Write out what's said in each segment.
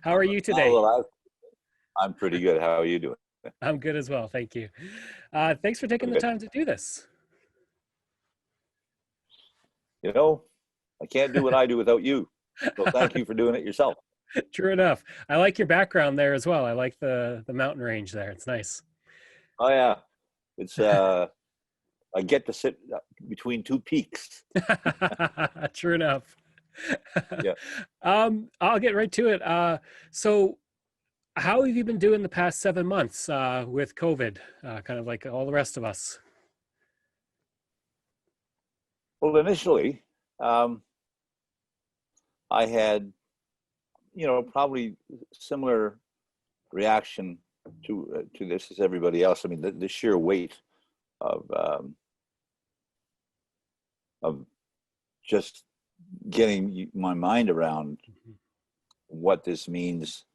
How are you Oh, today? well, I'm pretty good. How are you doing? I'm good as well, thank you. Thanks for taking the Good. time to do this. You know, I can't do what I do without you. So thank you for doing it yourself. True enough. I like your background there as well. I like the mountain range there. It's nice. Oh yeah, it's I get to sit between two peaks. True enough. Yeah. I'll get right to it. So how have you been doing the past 7 months with COVID, kind of like all the rest of us? Well, initially, um, I had, probably similar reaction to this as everybody else. I mean, the sheer weight of of just getting my mind around Mhm. what this means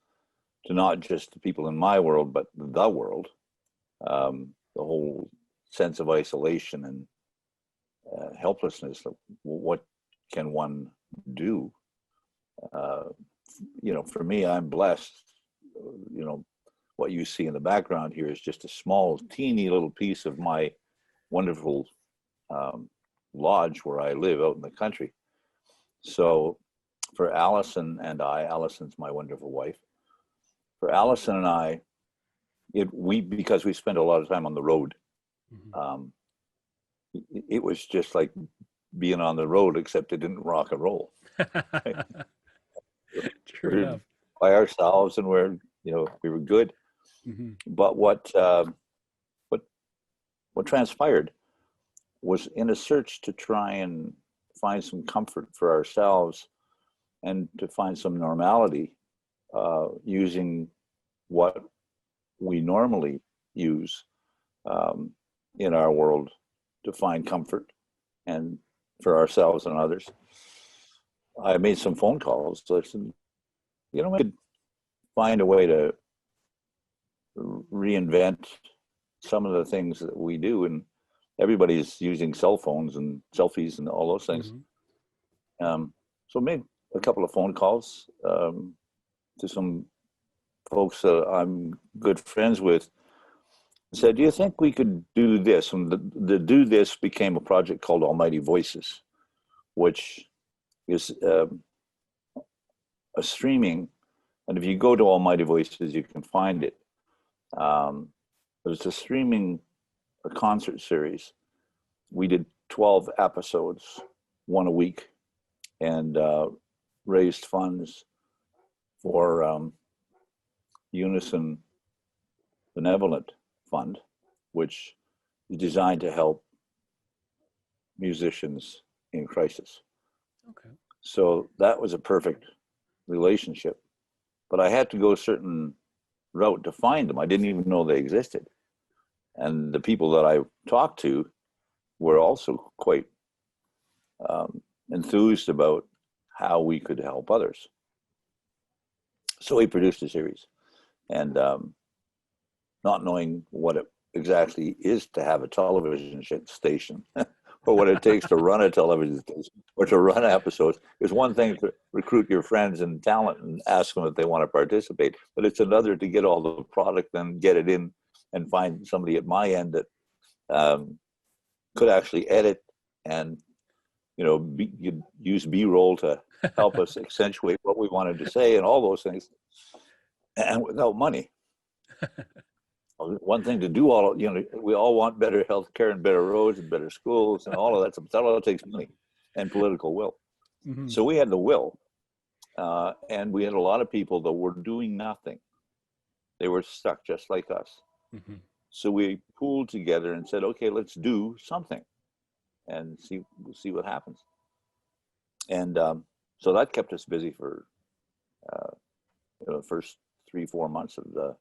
to not just the people in my world, but the world. The whole sense of isolation and helplessness. What can one do? Uh, for me, I'm blessed. You know, what you see in the background here is just a small, teeny little piece of my wonderful um, lodge where I live out in the country. So, for Allison and I, Allison's my wonderful wife. For Allison and I, because we spend a lot of time on the road. Mhm. Um, it was just like being on the road, except it didn't rock and roll. Right? True We're enough. by ourselves, and we were good. Mhm. But what what transpired was in a search to try and find some comfort for ourselves and to find some normality using what we normally use um, in our world to find comfort and for ourselves and others. I made some phone calls. So I said, we could find a way to reinvent some of the things that we do. And everybody's using cell phones and selfies and all those things. Mhm. So I made a couple of phone calls to some folks that I'm good friends with. Said, do you think we could do this? And the do this became a project called Almighty Voices, which is a streaming. And if you go to Almighty Voices, you can find it. There's a streaming a concert series. We did 12 episodes, one a week, and raised funds for Unison Benevolent Fund, which is designed to help musicians in crisis. Okay. So that was a perfect relationship. But I had to go a certain route to find them. I didn't even know they existed. And the people that I talked to were also quite enthused about how we could help others. So we produced a series. And not knowing what it exactly is to have a television station or what it takes to run a television station or to run episodes. It's one thing to recruit your friends and talent and ask them if they want to participate, but it's another to get all the product and get it in and find somebody at my end that could actually edit and you'd use B-roll to help us accentuate what we wanted to say and all those things, and without money. One thing to do we all want better health care and better roads and better schools and all of that stuff. That all takes money and political will. Mhm. So we had the will, and we had a lot of people that were doing nothing. They were stuck just like us. Mhm. So we pooled together and said, okay, let's do something and see what happens. And so that kept us busy for uh, the first 3-4 months of the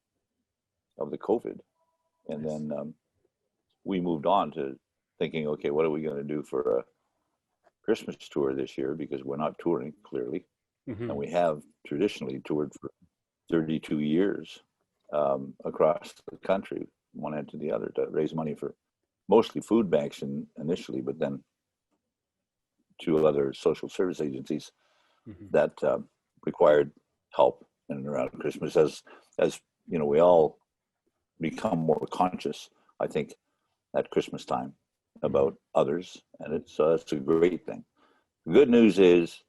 COVID, and Nice. then we moved on to thinking, okay, what are we going to do for a Christmas tour this year? Because we're not touring clearly, and Mhm. we have traditionally toured for 32 years across the country, one end to the other, to raise money for mostly food banks initially, but then 2 other social service agencies Mhm. that required help and around Christmas, as you know, we all become more conscious, I think, at Christmas time about others, and it's a great thing. The good news is,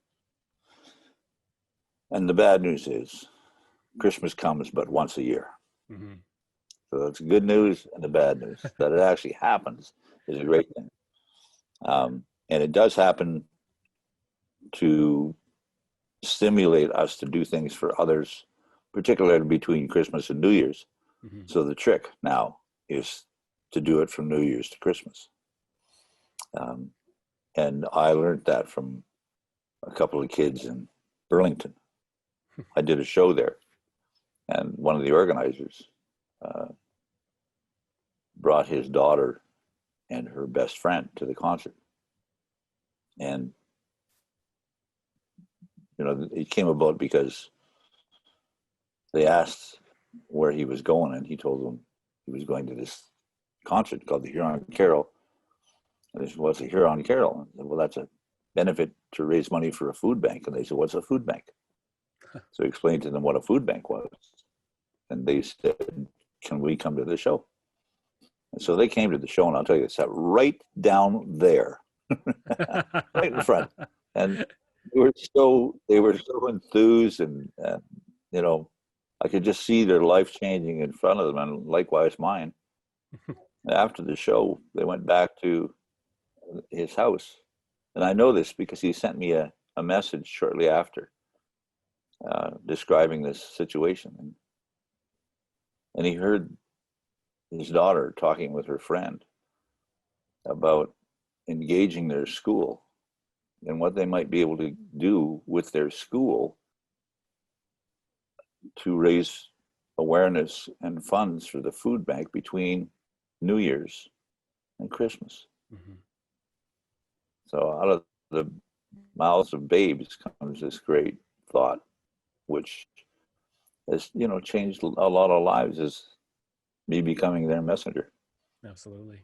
and the bad news is, Christmas comes but once a year. Mm-hmm. So that's good news and the bad news. That it actually happens is a great thing. And it does happen to stimulate us to do things for others, particularly between Christmas and New Year's. Mm-hmm. So the trick now is to do it from New Year's to Christmas. And I learned that from a couple of kids in Burlington. I did a show there, and one of the organizers brought his daughter and her best friend to the concert. And, you know, it came about because they asked where he was going, and he told them he was going to this concert called the Huron Carole. And they said, what's a Huron Carole? And I said, well, that's a benefit to raise money for a food bank. And they said, what's a food bank? So he explained to them what a food bank was. And they said, can we come to the show? And so they came to the show, and I'll tell you, they sat right down there, right in front. And they were so enthused, and you know, I could just see their life changing in front of them, and likewise mine. After the show, they went back to his house. And I know this because he sent me a message shortly after describing this situation. And he heard his daughter talking with her friend about engaging their school and what they might be able to do with their school to raise awareness and funds for the food bank between New Year's and Christmas. Mm-hmm. So out of the mouths of babes comes this great thought, which has, you know, changed a lot of lives, as me becoming their messenger. Absolutely.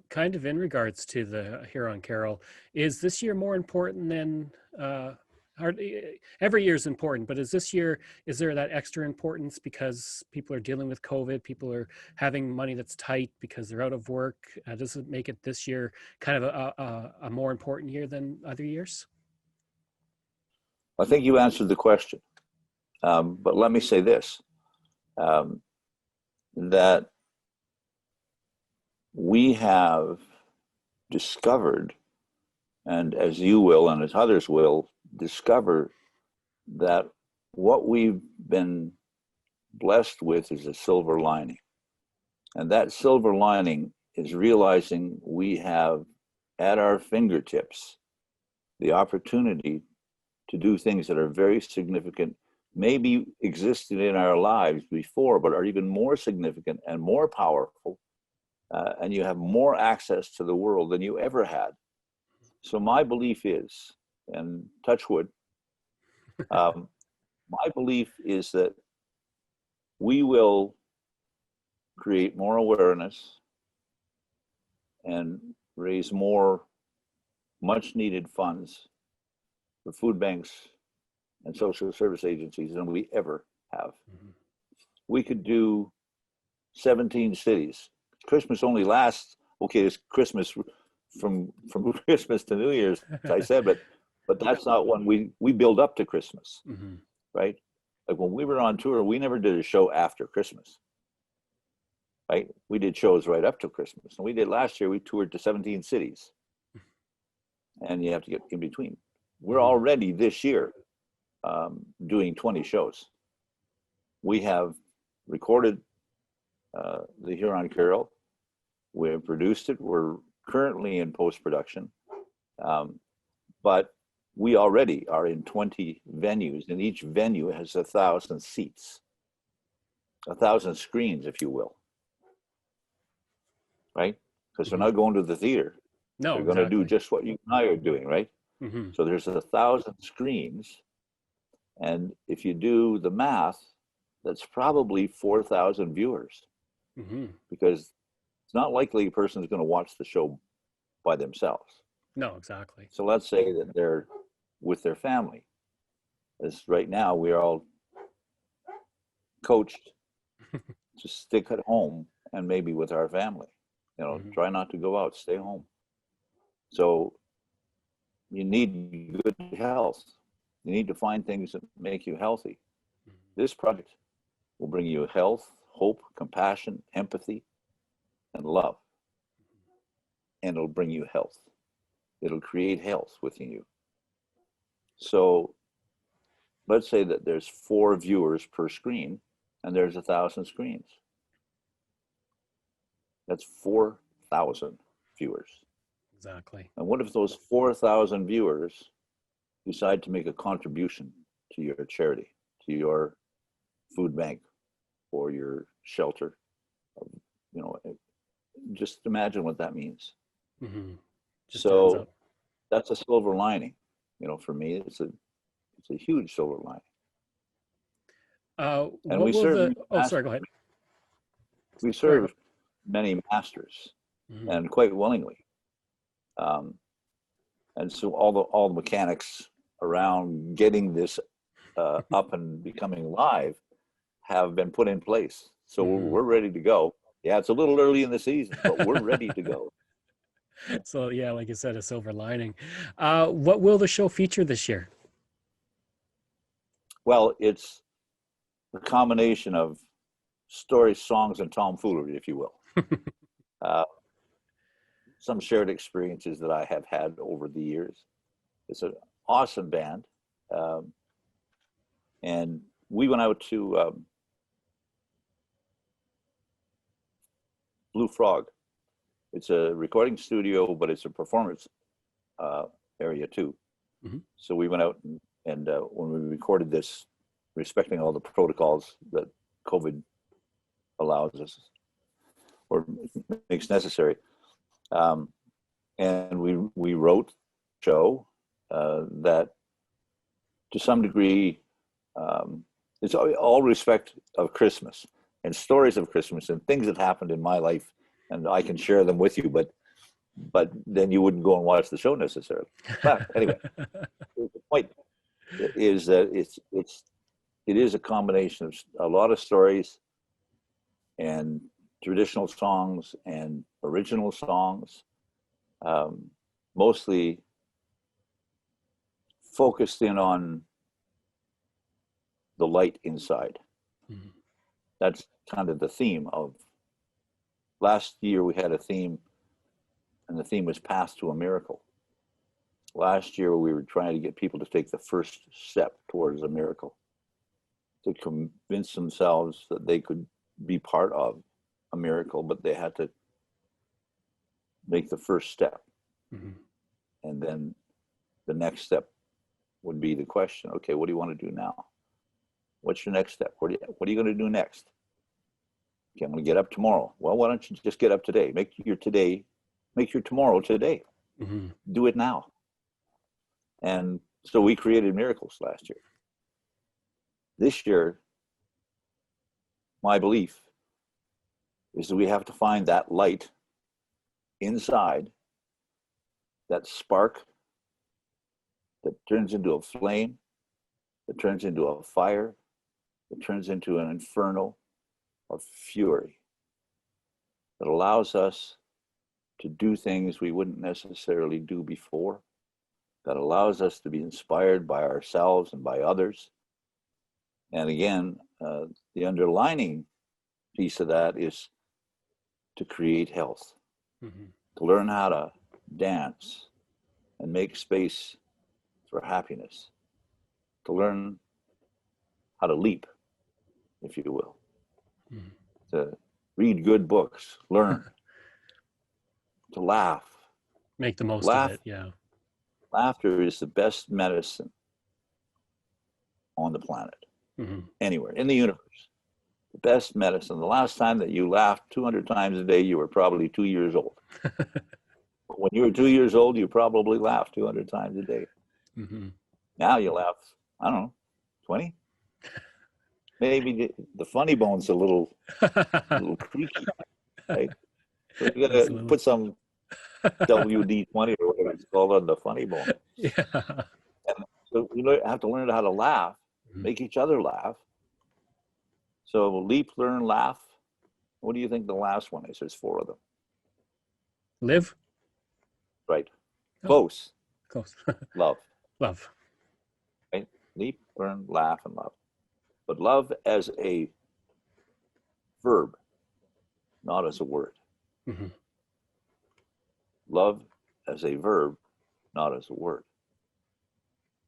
Kind of in regards to the Huron Carole, is this year more important than every year is important, but is there that extra importance because people are dealing with COVID, people are having money that's tight because they're out of work? Does it make it this year kind of a more important year than other years? I think you answered the question, but let me say this, that we have discovered, and as you will and as others will discover, that what we've been blessed with is a silver lining. And that silver lining is realizing we have at our fingertips the opportunity to do things that are very significant, maybe existed in our lives before, but are even more significant and more powerful. And you have more access to the world than you ever had. So my belief is, and touch wood, my belief is that we will create more awareness and raise more much needed funds for food banks and social service agencies than we ever have. Mm-hmm. We could do 17 cities. Christmas only lasts, okay, it's Christmas from Christmas to New Year's, as I said, but that's not when we build up to Christmas, mm-hmm. right? Like when we were on tour, we never did a show after Christmas, right? We did shows right up to Christmas. And we did last year, we toured to 17 cities. And you have to get in between. We're already this year doing 20 shows. We have recorded the Huron Carole. We have produced it. We're currently in post-production. But we already are in 20 venues, and each venue has 1,000 seats, 1,000 screens, if you will. Right? Because we're not going to the theater. No, we're going to do just what you and I are doing, right? Mm-hmm. So there's 1,000 screens. And if you do the math, that's probably 4,000 viewers. Mm-hmm. Because it's not likely a person is going to watch the show by themselves. No, exactly. So let's say that they're with their family. As right now, we're all coached to stick at home and maybe with our family. Try not to go out, stay home. So you need good health. You need to find things that make you healthy. This project will bring you health, hope, compassion, empathy, and love. And it'll bring you health. It'll create health within you. So let's say that there's 4 viewers per screen and there's 1,000 screens. That's 4,000 viewers. Exactly. And what if those 4,000 viewers decide to make a contribution to your charity, to your food bank or your shelter? Just imagine what that means. Mm-hmm. So that's a silver lining. For me, it's a huge silver lining. And we serve. Sorry, go ahead. We serve many masters, and quite willingly. And so all the mechanics around getting this up and becoming live have been put in place. So we're ready to go. Yeah, it's a little early in the season, but we're ready to go. So yeah, like you said, a silver lining. What will the show feature this year? Well, it's a combination of stories, songs, and tomfoolery, if you will. Some shared experiences that I have had over the years. It's an awesome band. And we went out to Blue Frog. It's a recording studio, but it's a performance area too. Mm-hmm. So we went out and when we recorded this, respecting all the protocols that COVID allows us or makes necessary, and we wrote a show that, to some degree, it's all respect of Christmas and stories of Christmas and things that happened in my life, and I can share them with you, but then you wouldn't go and watch the show necessarily. But anyway, the point is that it is a combination of a lot of stories and traditional songs and original songs, mostly focused in on the light inside. Mm-hmm. That's kind of the theme of last year. We had a theme, and the theme was Path to a Miracle. Last year we were trying to get people to take the first step towards a miracle, to convince themselves that they could be part of a miracle, but they had to make the first step. Mm-hmm. And then the next step would be the question, okay, what do you want to do now? What's your next step? What are you going to do next? Okay, I'm going to get up tomorrow. Well, why don't you just get up today? Make your tomorrow today. Mm-hmm. Do it now. And so we created miracles last year. This year, my belief is that we have to find that light inside, that spark that turns into a flame, that turns into a fire, that turns into an inferno of fury, that allows us to do things we wouldn't necessarily do before, that allows us to be inspired by ourselves and by others. And again, the underlining piece of that is to create health, mm-hmm. to learn how to dance and make space for happiness, to learn how to leap, if you will, mm-hmm. to read good books, learn, to laugh. Make the most of it, yeah. Laughter is the best medicine on the planet, mm-hmm. anywhere, in the universe. The best medicine. The last time that you laughed 200 times a day, you were probably 2 years old. When you were 2 years old, you probably laughed 200 times a day. Mm-hmm. Now you laugh, I don't know, 20? Maybe the funny bone's a little creaky, right? So you got to put some WD-20 or whatever it's called on the funny bone. Yeah. And so we have to learn how to laugh, mm-hmm. make each other laugh, So leap, learn, laugh. What do you think the last one is? There's 4 of them. Live. Right. Oh, Close. close. Love. Love. Right? Leap, learn, laugh, and love. But love as a verb, not as a word. Mm-hmm. Love as a verb, not as a word.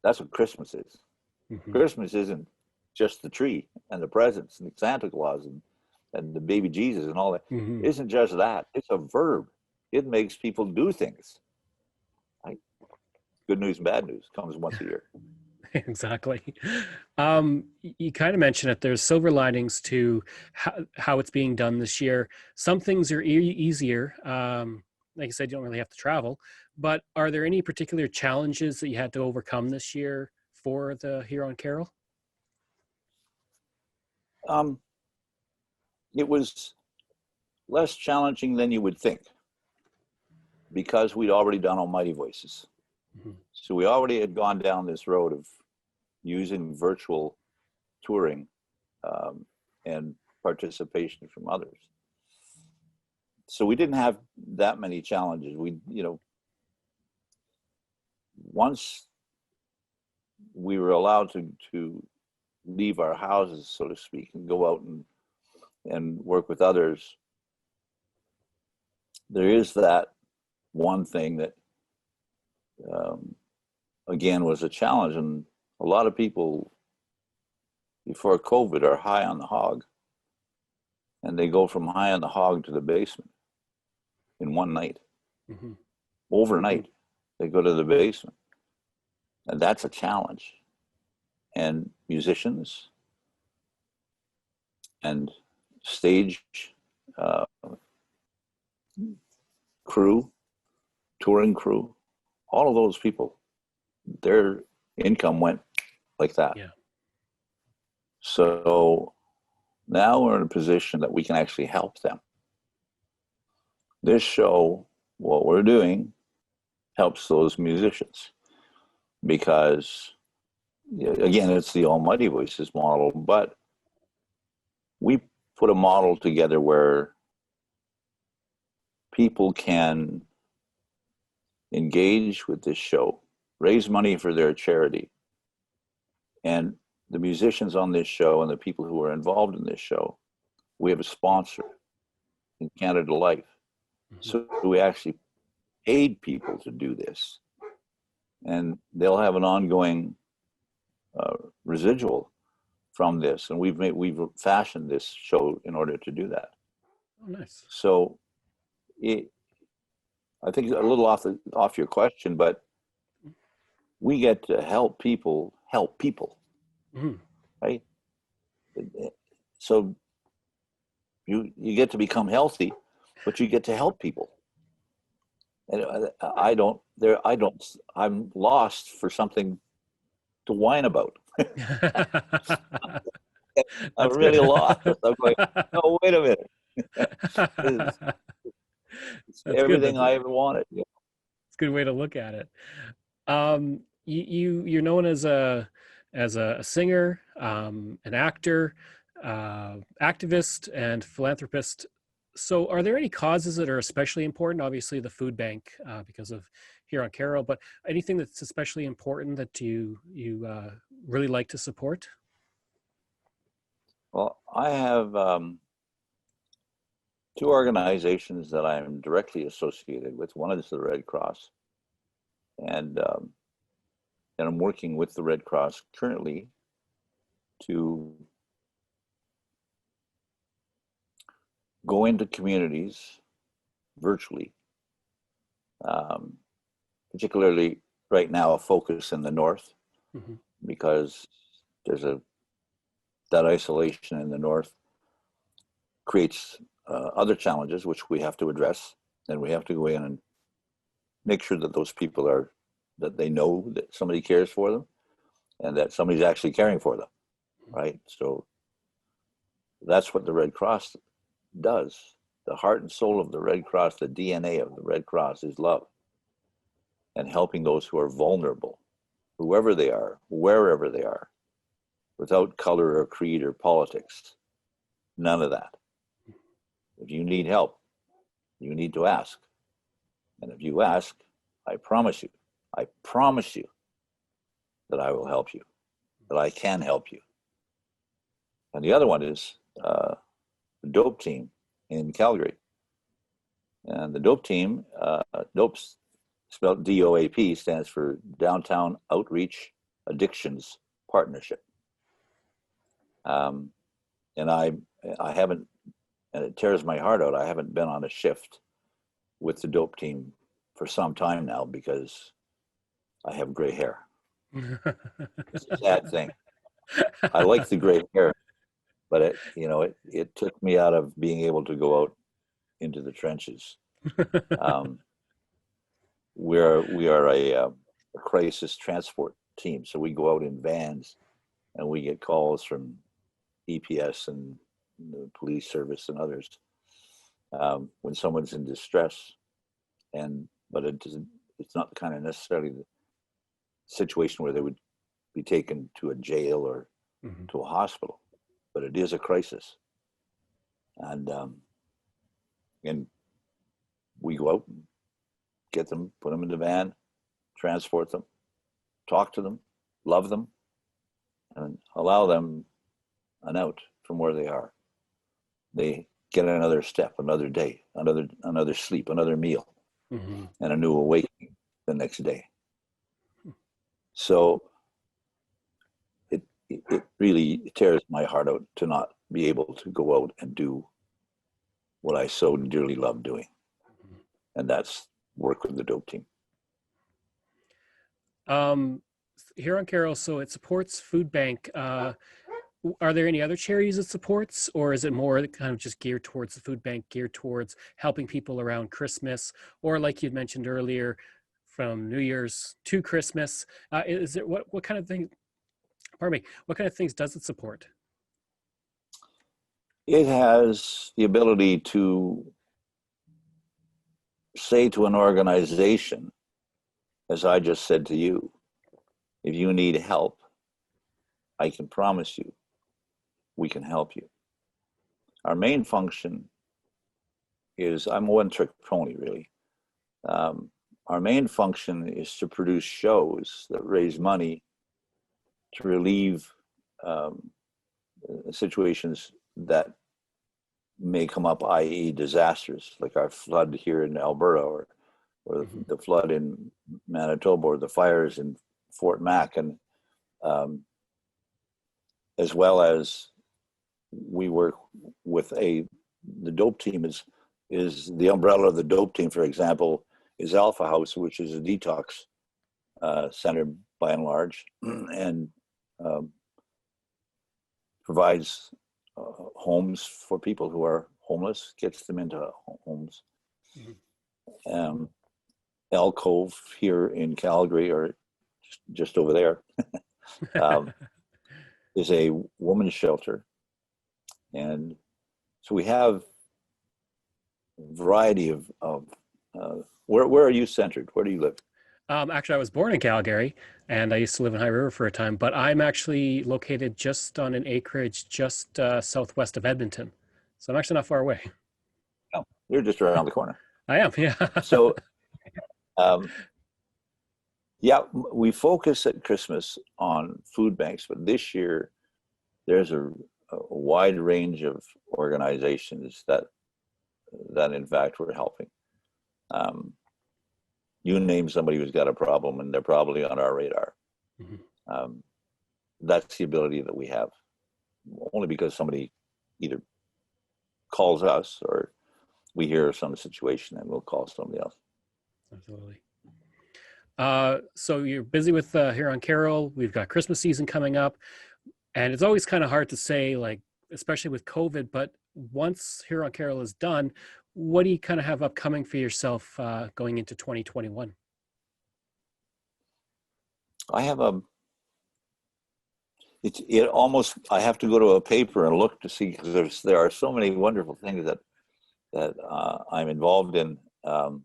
That's what Christmas is. Mm-hmm. Christmas isn't just the tree and the presents and Santa Claus and the baby Jesus and all that. Mm-hmm. It isn't just that. It's a verb. It makes people do things. Right? Good news and bad news comes once a year. Exactly. You kind of mentioned it. There's silver linings to how it's being done this year. Some things are easier. Like I said, you don't really have to travel. But are there any particular challenges that you had to overcome this year for the Huron Carole? It was less challenging than you would think because we'd already done Almighty Voices. Mm-hmm. So we already had gone down this road of using virtual touring and participation from others. So we didn't have that many challenges. Once we were allowed to leave our houses, so to speak, and go out and work with others, there is that one thing that, again, was a challenge. And a lot of people before COVID are high on the hog, and they go from high on the hog to the basement in one night. Mm-hmm. Overnight, they go to the basement. And that's a challenge. And musicians and stage crew, touring crew, all of those people, their income went like that. Yeah. So now we're in a position that we can actually help them. This show, what we're doing, helps those musicians because, again, it's the Almighty Voices model, but we put a model together where people can engage with this show, raise money for their charity, and the musicians on this show and the people who are involved in this show, we have a sponsor in Canada Life. Mm-hmm. So we actually paid people to do this, and they'll have an ongoing residual from this, and we've fashioned this show in order to do that. Oh, nice. So I think a little off your question, but we get to help people, Mm-hmm. right? So you get to become healthy, but you get to help people. And I'm lost for something to whine about. I'm really lost. I'm going, no, wait a minute. It's That's good. everything I ever wanted. It's a good way to look at it. You're known as a singer, an actor, activist, and philanthropist. So, are there any causes that are especially important? Obviously, the food bank because of Huron Carole, but anything that's especially important that you really like to support? Well, I have 2 organizations that I'm directly associated with. One is the Red Cross, and I'm working with the Red Cross currently to go into communities virtually, particularly right now a focus in the north, Mm-hmm. because there's that isolation in the north creates other challenges which we have to address, and we have to go in and make sure that those people that they know that somebody cares for them and that somebody's actually caring for them, right? So that's what the Red Cross does. The heart and soul of the Red Cross, the DNA of the Red Cross is love and helping those who are vulnerable, whoever they are, wherever they are, without color or creed or politics. None of that. If you need help, you need to ask. And if you ask, I promise you that I will help you, that I can help you. And the other one is the DOPE team in Calgary. And the DOPE team, DOPE spelled DOAP, stands for Downtown Outreach Addictions Partnership. And I haven't, and it tears my heart out, I haven't been on a shift with the DOPE team for some time now because I have gray hair. It's a sad thing. I like the gray hair, but it took me out of being able to go out into the trenches. We are a crisis transport team, so we go out in vans, and we get calls from EPS and the police service and others when someone's in distress, but it's not kind of necessarily the situation where they would be taken to a jail or to a hospital, but it is a crisis, and we go out and get them, put them in the van, transport them, talk to them, love them, and allow them an out from where they are. They get another step, another day, another sleep, another meal, and a new awakening the next day. So it really tears my heart out to not be able to go out and do what I so dearly love doing, and that's work with the DOPE team. Huron Carole, so it supports food bank. Are there any other charities it supports, or is it more kind of just geared towards the food bank, geared towards helping people around Christmas, or like you'd mentioned earlier, from New Year's to Christmas? Is it what kind of thing? Pardon me. What kind of things does it support? It has the ability to say to an organization, as I just said to you, if you need help, I can promise you we can help you. Our main function is, I'm a one-trick pony, really. Our main function is to produce shows that raise money to relieve situations that may come up, i.e. disasters, like our flood here in Alberta, or the flood in Manitoba, or the fires in Fort Mac, and as well as we work with the DOPE team is the umbrella of the DOPE team, for example, is Alpha House, which is a detox center by and large, and provides homes for people who are homeless, gets them into homes. Alcove here in Calgary, or just over there, is a woman's shelter. And so we have a variety of where are you centered? Where do you live? Actually, I was born in Calgary, and I used to live in High River for a time, but I'm actually located just on an acreage just southwest of Edmonton. So I'm actually not far away. Oh, you're just around the corner. I am, yeah. So, yeah, we focus at Christmas on food banks, but this year there's a wide range of organizations that in fact we're helping. You name somebody who's got a problem, and they're probably on our radar. That's the ability that we have, only because somebody either calls us or we hear some situation and we'll call somebody else. Absolutely. So you're busy with Huron Carole. We've got Christmas season coming up, and it's always kind of hard to say, like, especially with COVID, but once Huron Carole is done, what do you kind of have upcoming for yourself going into 2021? I have it almost, I have to go to a paper and look to see, because there are so many wonderful things that I'm involved in. I'm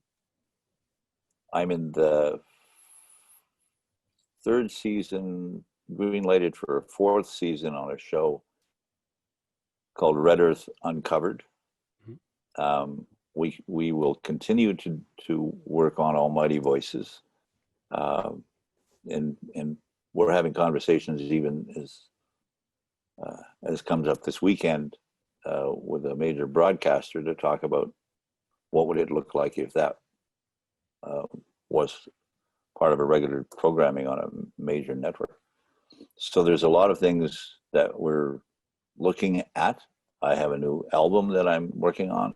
in the third season, green lighted for a fourth season on a show called Red Earth Uncovered. Mhm. We will continue to work on Almighty Voices, and we're having conversations even as comes up this weekend with a major broadcaster to talk about what would it look like if that was part of a regular programming on a major network. So there's a lot of things that we're looking at. I have a new album that I'm working on,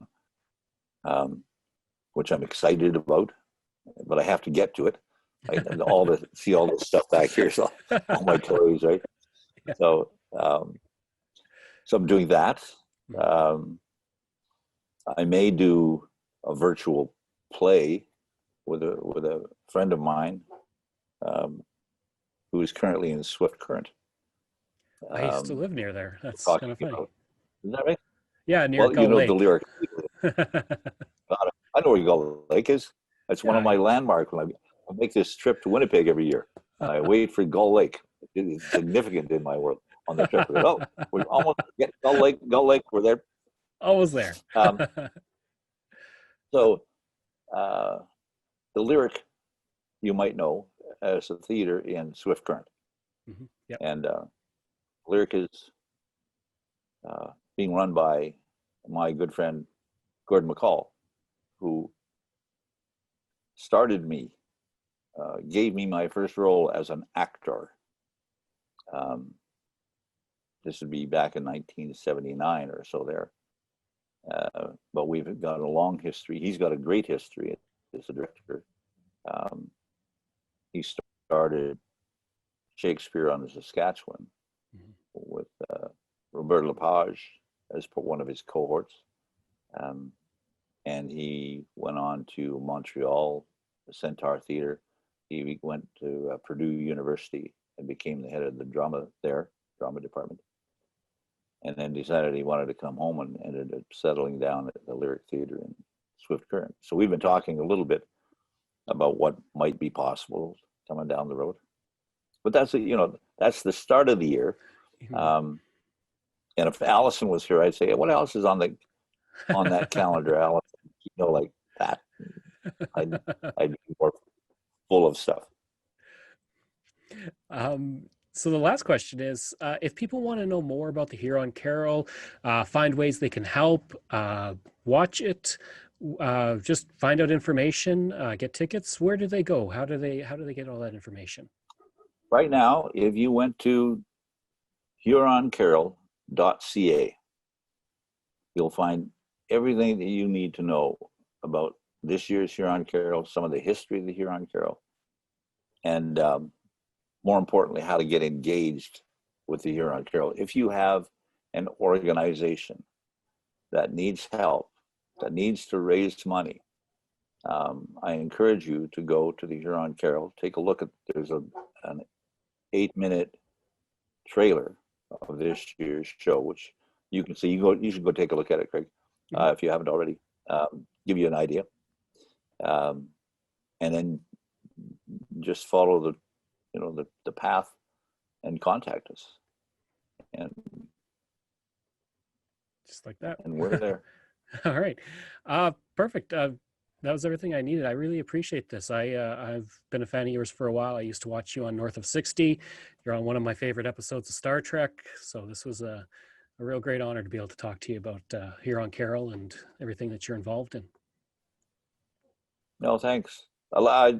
which I'm excited about, but I have to get to it. All the see all this stuff back here, so all my toys, right? Yeah. So, so I'm doing that. Mhm. I may do a virtual play with a friend of mine who is currently in Swift Current. I used to live near there. That's kind Talking of funny. about, is that right? Yeah, near Well, you Gull know the Lake. lyric. I know where Gull Lake is. It's one of Yeah, my yeah. landmarks when I make this trip to Winnipeg every year, and I wait for Gull Lake. It is significant in my world on the trip. We go, oh, we're almost get Gull Lake. Gull Lake, we're there. Almost there. Um, so uh, the lyric you might know as a theater in Swift Current, Yep. and lyric is being run by my good friend Gordon McCall, who started me, gave me my first role as an actor. This would be back in 1979 or so there. But we've got a long history. He's got a great history as a director. Um, he started Shakespeare on the Saskatchewan Mhm. with Robert Lepage as one of his cohorts. And he went on to Montreal, the Centaur Theatre. He went to Purdue University and became the head of the drama department. And then decided he wanted to come home and ended up settling down at the Lyric Theatre in Swift Current. So we've been talking a little bit about what might be possible coming down the road. But that's that's the start of the year. Mhm. And if Allison was here, I'd say, what else is on that calendar, Allison? Like that. I'd be more full of stuff. So the last question is, if people want to know more about the Huron Carole, find ways they can help, watch it, just find out information, get tickets, where do they go? How do they get all that information? Right now, if you went to huroncarole.ca, you'll find everything that you need to know about this year's Huron Carole, some of the history of the Huron Carole, and more importantly, how to get engaged with the Huron Carole. If you have an organization that needs help, that needs to raise money, I encourage you to go to the Huron Carole, take a look at, there's an 8-minute trailer of this year's show, which you can see. You should go take a look at it, Craig, if you haven't already. Give you an idea, and then just follow the path and contact us, and Just like that. we're there. All right. Perfect. That was everything I needed. I really appreciate this. I've been a fan of yours for a while. I used to watch you on North of 60. You're on one of my favorite episodes of Star Trek. So this was a real great honor to be able to talk to you about Huron Carole and everything that you're involved in. No, thanks. I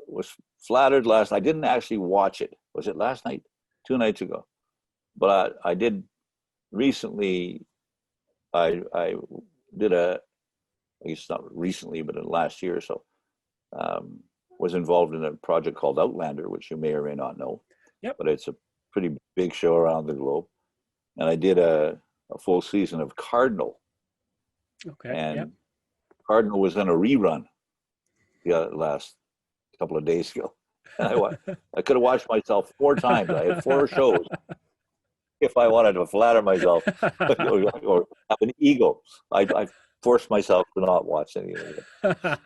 was flattered last night. I didn't actually watch it. Was it last night? 2 nights ago. But I did recently. I did I guess not recently, but in the last year or so, was involved in a project called Outlander, which you may or may not know. Yep. But it's a pretty big show around the globe. And I did a full season of Cardinal. Okay. And Yep. Cardinal was in a rerun the last couple of days ago. And I could have watched myself 4 times. I had 4 shows if I wanted to flatter myself or have an ego. I forced myself to not watch any of it.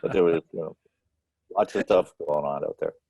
But there was lots of stuff going on out there.